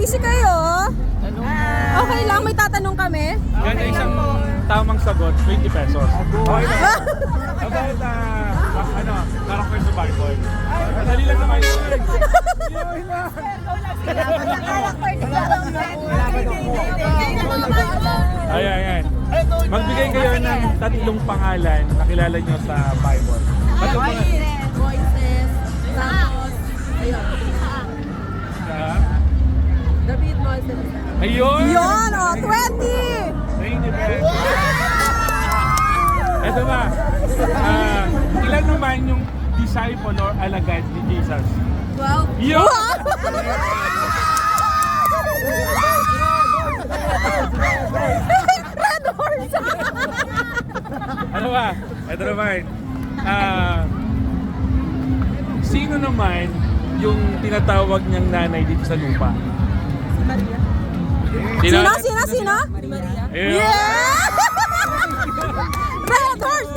busy kayo. Okay lang, may tatanong kami. Yan ay isang tamang sagot, 20 pesos. Okay na. About, character sa Bible. Madali lang naman yun. Yun na. Ayan. Magbigay kayo ng tatlong pangalan na kilala nyo sa Bible. Voices, Santos, ayun. David Moses. Ayun! Yun, 20! 20 pesos. Ito ba? Ilan naman yung disciple or alagad ni Jesus? 12. Yun! Red horse! Ano ba? Ito naman. Sino naman yung tinatawag niyang nanay dito sa lupa? Sino? Ayun. Yeah! Red horse!